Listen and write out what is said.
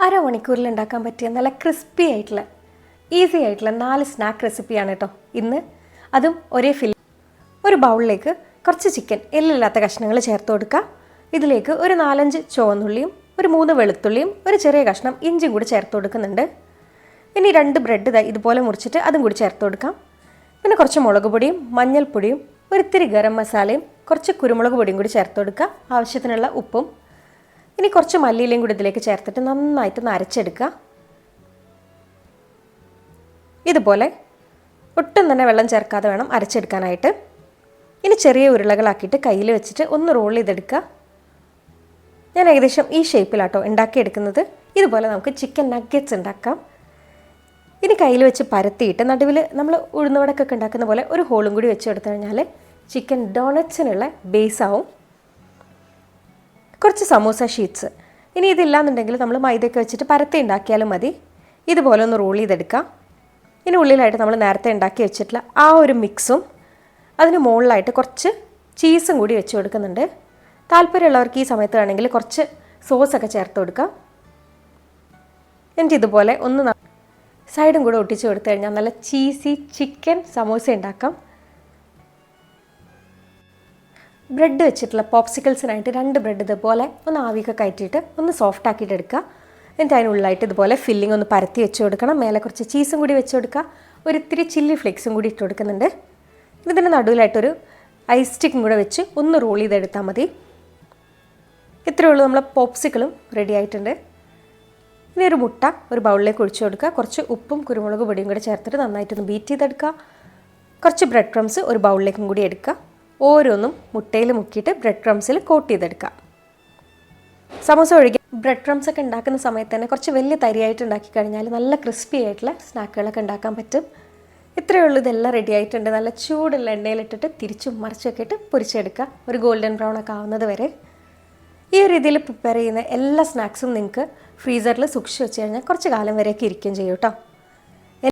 അരമണിക്കൂറിൽ ഉണ്ടാക്കാൻ പറ്റിയ നല്ല ക്രിസ്പി ആയിട്ടുള്ള ഈസി ആയിട്ടുള്ള 4 സ്നാക്ക് റെസിപ്പിയാണ് കേട്ടോ ഇന്ന്. അതും ഒരേ ഒരു ബൗളിലേക്ക് കുറച്ച് ചിക്കൻ എല്ലില്ലാത്ത കഷ്ണങ്ങൾ ചേർത്ത് കൊടുക്കുക. ഇതിലേക്ക് ഒരു 4-5 ചുവന്നുള്ളിയും ഒരു 3 വെളുത്തുള്ളിയും ഒരു ചെറിയ കഷ്ണം ഇഞ്ചിയും കൂടി ചേർത്ത് കൊടുക്കുന്നുണ്ട്. ഇനി 2 ബ്രെഡ് ഇതുപോലെ മുറിച്ചിട്ട് അതും കൂടി ചേർത്ത് കൊടുക്കാം. പിന്നെ കുറച്ച് മുളക് പൊടിയും മഞ്ഞൾപ്പൊടിയും ഒരിത്തിരി ഗരം മസാലയും കുറച്ച് കുരുമുളക് പൊടിയും കൂടി ചേർത്ത് കൊടുക്കുക. ആവശ്യത്തിനുള്ള ഉപ്പും. ഇനി കുറച്ച് മല്ലിയിലയും കൂടി ഇതിലേക്ക് ചേർത്തിട്ട് നന്നായിട്ട് അരച്ചെടുക്കുക. ഇതുപോലെ ഒട്ടും തന്നെ വെള്ളം ചേർക്കാതെ വേണം അരച്ചെടുക്കാനായിട്ട്. ഇനി ചെറിയ ഉരുളകളാക്കിയിട്ട് കയ്യിൽ വെച്ചിട്ട് ഒന്ന് റോൾ ചെയ്തെടുക്കുക. ഞാൻ ഏകദേശം ഈ ഷേപ്പിലാട്ടോ ഉണ്ടാക്കിയെടുക്കുന്നത്. ഇതുപോലെ നമുക്ക് ചിക്കൻ നഗ്ഗറ്റ്സ് ഉണ്ടാക്കാം. ഇനി കയ്യിൽ വെച്ച് പരത്തിയിട്ട് നടുവിൽ നമ്മൾ ഉഴുന്നുവടക്കൊക്കെ ഉണ്ടാക്കുന്ന പോലെ ഒരു ഹോളും കൂടി വെച്ച് കൊടുത്തു കഴിഞ്ഞാൽ ചിക്കൻ ഡോണറ്റ്സിനുള്ള ബേസാവും. കുറച്ച് സമൂസ ഷീറ്റ്സ്. ഇനി ഇതില്ലാന്നുണ്ടെങ്കിൽ നമ്മൾ മൈദയൊക്കെ വെച്ചിട്ട് പരത്തി ഉണ്ടാക്കിയാലും മതി. ഇതുപോലെ ഒന്ന് റോൾ ചെയ്തെടുക്കാം. ഇനി ഉള്ളിലായിട്ട് നമ്മൾ നേരത്തെ ഉണ്ടാക്കി വെച്ചിട്ടുള്ള ആ ഒരു മിക്സും അതിന് മുകളിലായിട്ട് കുറച്ച് ചീസും കൂടി വെച്ച് കൊടുക്കുന്നുണ്ട്. താല്പര്യമുള്ളവർക്ക് ഈ സമയത്ത് വേണമെങ്കിൽ കുറച്ച് സോസൊക്കെ ചേർത്ത് കൊടുക്കാം. എന്നിട്ട് ഇതുപോലെ ഒന്ന് സൈഡും കൂടെ ഒട്ടിച്ച് കൊടുത്തു കഴിഞ്ഞാൽ നല്ല ചീസി ചിക്കൻ സമൂസ ഉണ്ടാക്കാം. ബ്രെഡ് വെച്ചിട്ടുള്ള പോപ്സിക്കിൾസിനായിട്ട് 2 ബ്രെഡ് ഇതുപോലെ ഒന്ന് ആവിയൊക്കെ കയറ്റിയിട്ട് ഒന്ന് സോഫ്റ്റ് ആക്കിയിട്ട് എടുക്കുക. എന്നിട്ട് അതിനുള്ളിലായിട്ട് ഇതുപോലെ ഫില്ലിംഗ് ഒന്ന് പരത്തി വെച്ച് കൊടുക്കണം. മേലെ കുറച്ച് ചീസും കൂടി വെച്ച് കൊടുക്കുക. ഒരിത്തിരി ചില്ലി ഫ്ലേക്സും കൂടി ഇട്ട് കൊടുക്കുന്നുണ്ട്. ഇതിൻ്റെ നടുവിലായിട്ടൊരു ഐസ് സ്റ്റിക്കും കൂടെ വെച്ച് ഒന്ന് റോൾ ചെയ്തെടുത്താൽ മതി. ഇത്രയേ ഉള്ളൂ, നമ്മളെ പോപ്സിക്കിളും റെഡി ആയിട്ടുണ്ട്. ഇനി ഒരു മുട്ട ഒരു ബൗളിലേക്ക് ഒഴിച്ചു കൊടുക്കുക. കുറച്ച് ഉപ്പും കുരുമുളക് പൊടിയും കൂടെ ചേർത്തിട്ട് നന്നായിട്ടൊന്ന് ബീറ്റ് ചെയ്തെടുക്കുക. കുറച്ച് ബ്രെഡ് ക്രംസ് ഒരു ബൗളിലേക്കും കൂടി എടുക്കുക. ഓരോന്നും മുട്ടയിൽ മുക്കിയിട്ട് ബ്രെഡ് ക്രംസിൽ കോട്ട് ചെയ്തെടുക്കുക. സമോസ ഒഴികെ ബ്രെഡ് ക്രംസ് ഒക്കെ ഉണ്ടാക്കുന്ന സമയത്ത് തന്നെ കുറച്ച് വലിയ തരിയായിട്ട് ഉണ്ടാക്കി കഴിഞ്ഞാൽ നല്ല ക്രിസ്പി ആയിട്ടുള്ള സ്നാക്കുകളൊക്കെ ഉണ്ടാക്കാൻ പറ്റും. ഇത്രയേ ഉള്ളൂ, ഇതെല്ലാം റെഡി ആയിട്ടുണ്ട്. നല്ല ചൂടുള്ള എണ്ണയിലിട്ടിട്ട് തിരിച്ചും മറിച്ചൊക്കെ ഇട്ട് പൊരിച്ചെടുക്കുക. ഒരു ഗോൾഡൻ ബ്രൗൺ ഒക്കെ ആവുന്നത് വരെ. ഈ ഒരു രീതിയിൽ പ്രിപ്പയർ ചെയ്യുന്ന എല്ലാ സ്നാക്സും നിങ്ങൾക്ക് ഫ്രീസറിൽ സൂക്ഷിച്ച് വെച്ച് കഴിഞ്ഞാൽ കുറച്ച് കാലം വരെയൊക്കെ ഇരിക്കുകയും ചെയ്യും കേട്ടോ.